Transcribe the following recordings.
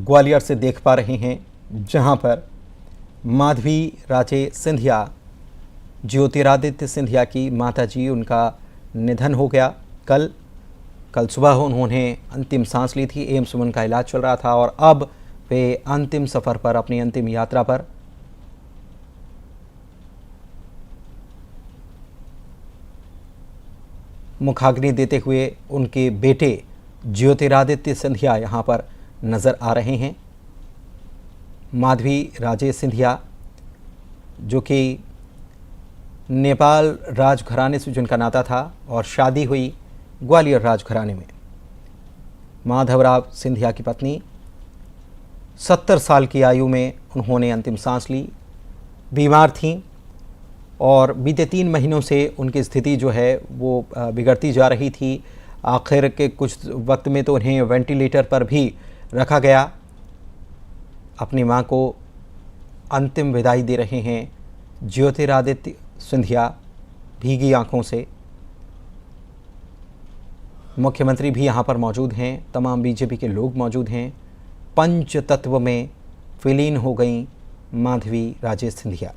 ग्वालियर से देख पा रहे हैं, जहां पर माधवी राजे सिंधिया, ज्योतिरादित्य सिंधिया की माताजी, उनका निधन हो गया। कल सुबह उन्होंने अंतिम सांस ली थी। एम्स में उनका इलाज चल रहा था और अब वे अंतिम सफ़र पर, अपनी अंतिम यात्रा पर मुखाग्नि देते हुए उनके बेटे ज्योतिरादित्य सिंधिया यहाँ पर नज़र आ रहे हैं। माधवी राजे सिंधिया, जो कि नेपाल राजघराने से जिनका नाता था और शादी हुई ग्वालियर राजघराने में। माधवराव सिंधिया की पत्नी, 70 साल की आयु में उन्होंने अंतिम सांस ली। बीमार थीं और बीते 3 महीनों से उनकी स्थिति जो है वो बिगड़ती जा रही थी। आखिर के कुछ वक्त में तो उन्हें वेंटिलेटर पर भी रखा गया। अपनी मां को अंतिम विदाई दे रहे हैं ज्योतिरादित्य सिंधिया भीगी आंखों से। मुख्यमंत्री भी यहाँ पर मौजूद हैं, तमाम बीजेपी के लोग मौजूद हैं। पंच तत्व में विलीन हो गई माधवी राजे सिंधिया।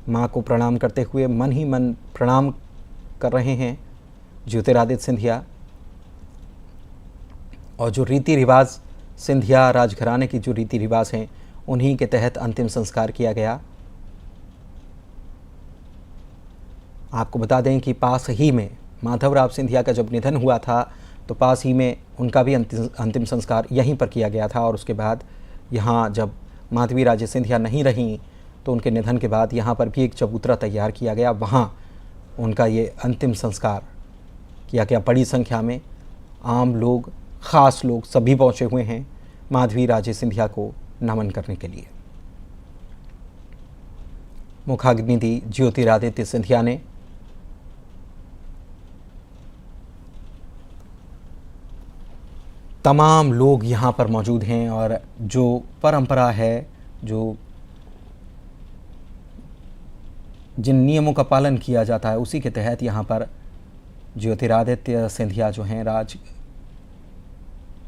मां को प्रणाम करते हुए मन ही मन प्रणाम कर रहे हैं ज्योतिरादित्य सिंधिया। और जो रीति रिवाज सिंधिया राजघराने की जो रीति रिवाज हैं, उन्हीं के तहत अंतिम संस्कार किया गया। आपको बता दें कि पास ही में माधवराव सिंधिया का जब निधन हुआ था तो पास ही में उनका भी अंतिम संस्कार यहीं पर किया गया था। और उसके बाद यहाँ जब माधवी राजे सिंधिया नहीं रहीं तो उनके निधन के बाद यहाँ पर भी एक चबूतरा तैयार किया गया, वहाँ उनका ये अंतिम संस्कार किया गया। बड़ी संख्या में आम लोग, ख़ास लोग सभी पहुँचे हुए हैं माधवी राजे सिंधिया को नमन करने के लिए। मुखाग्नि दी ज्योतिरादित्य सिंधिया ने। तमाम लोग यहाँ पर मौजूद हैं और जो परंपरा है, जो जिन नियमों का पालन किया जाता है, उसी के तहत यहाँ पर ज्योतिरादित्य सिंधिया जो हैं राज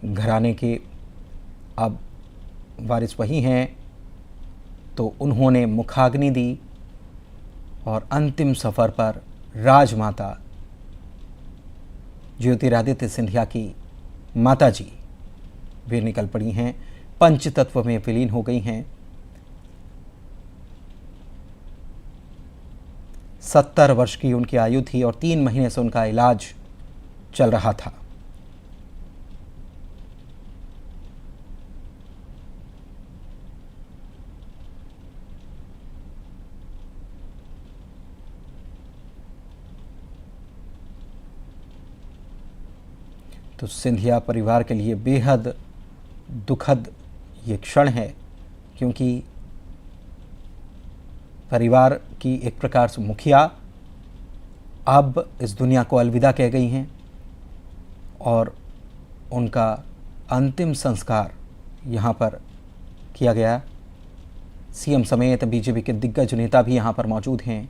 घराने के अब वारिस वही हैं, तो उन्होंने मुखाग्नि दी और अंतिम सफ़र पर राजमाता ज्योतिरादित्य सिंधिया की माताजी वे निकल पड़ी हैं, पंच तत्व में विलीन हो गई हैं। 70 वर्ष की उनकी आयु थी और 3 महीने से उनका इलाज चल रहा था। तो सिंधिया परिवार के लिए बेहद दुखद ये क्षण है, क्योंकि परिवार की एक प्रकार से मुखिया अब इस दुनिया को अलविदा कह गई हैं और उनका अंतिम संस्कार यहाँ पर किया गया। सीएम समेत बीजेपी के दिग्गज नेता भी यहाँ पर मौजूद हैं।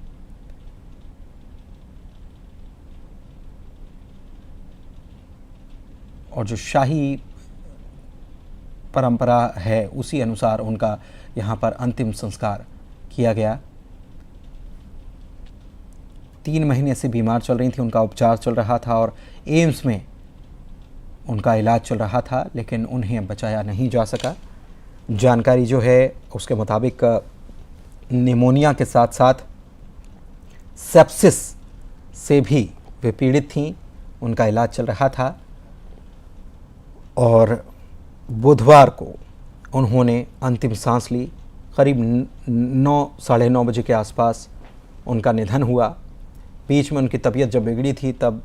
और जो शाही परंपरा है उसी अनुसार उनका यहाँ पर अंतिम संस्कार किया गया। 3 महीने से बीमार चल रही थी, उनका उपचार चल रहा था और एम्स में उनका इलाज चल रहा था, लेकिन उन्हें बचाया नहीं जा सका। जानकारी जो है उसके मुताबिक निमोनिया के साथ साथ सेप्सिस से भी वे पीड़ित थीं, उनका इलाज चल रहा था। और बुधवार को उन्होंने अंतिम सांस ली। करीब 9, साढ़े 9 बजे के आसपास उनका निधन हुआ। बीच में उनकी तबीयत जब बिगड़ी थी तब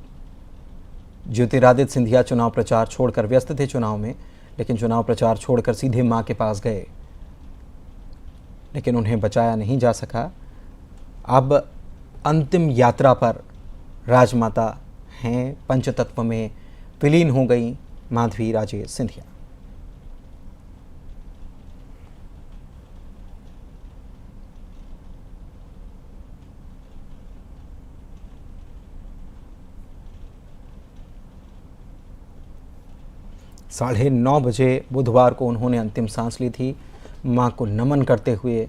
ज्योतिरादित्य सिंधिया चुनाव प्रचार छोड़कर व्यस्त थे चुनाव में, लेकिन चुनाव प्रचार छोड़कर सीधे मां के पास गए, लेकिन उन्हें बचाया नहीं जा सका। अब अंतिम यात्रा पर राजमाता हैं, पंचतत्व में विलीन हो गई माधवी राजे सिंधिया। 9:30 बुधवार को उन्होंने अंतिम सांस ली थी। मां को नमन करते हुए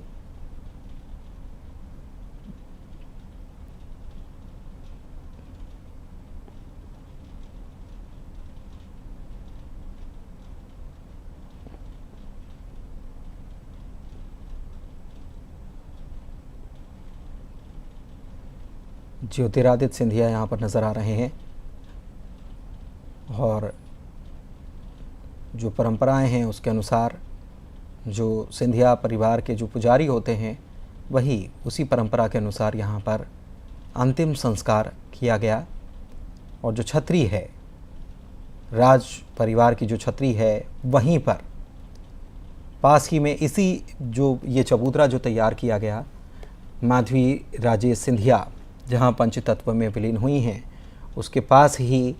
ज्योतिरादित्य सिंधिया यहाँ पर नज़र आ रहे हैं और जो परंपराएं हैं उसके अनुसार जो सिंधिया परिवार के जो पुजारी होते हैं वही उसी परंपरा के अनुसार यहाँ पर अंतिम संस्कार किया गया। और जो छतरी है, राज परिवार की जो छतरी है, वहीं पर पास ही में इसी जो ये चबूतरा जो तैयार किया गया, माधवी राजेश सिंधिया जहाँ पंचतत्व में विलीन हुई हैं, उसके पास ही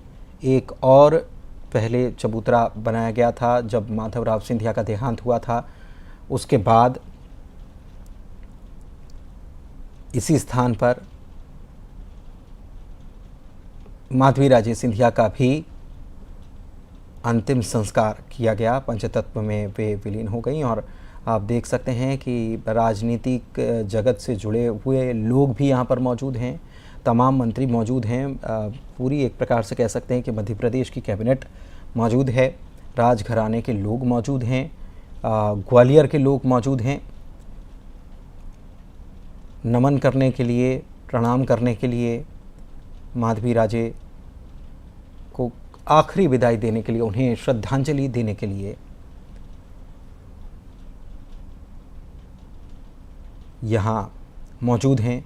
एक और पहले चबूतरा बनाया गया था जब माधवराव सिंधिया का देहांत हुआ था। उसके बाद इसी स्थान पर माधवी राजेश सिंधिया का भी अंतिम संस्कार किया गया। पंचतत्व में वे विलीन हो गई और आप देख सकते हैं कि राजनीतिक जगत से जुड़े हुए लोग भी यहाँ पर मौजूद हैं, तमाम मंत्री मौजूद हैं। पूरी एक प्रकार से कह सकते हैं कि मध्य प्रदेश की कैबिनेट मौजूद है, राजघराने के लोग मौजूद हैं, ग्वालियर के लोग मौजूद हैं नमन करने के लिए, प्रणाम करने के लिए, माधवी राजे को आखिरी विदाई देने के लिए, उन्हें श्रद्धांजलि देने के लिए यहाँ मौजूद हैं।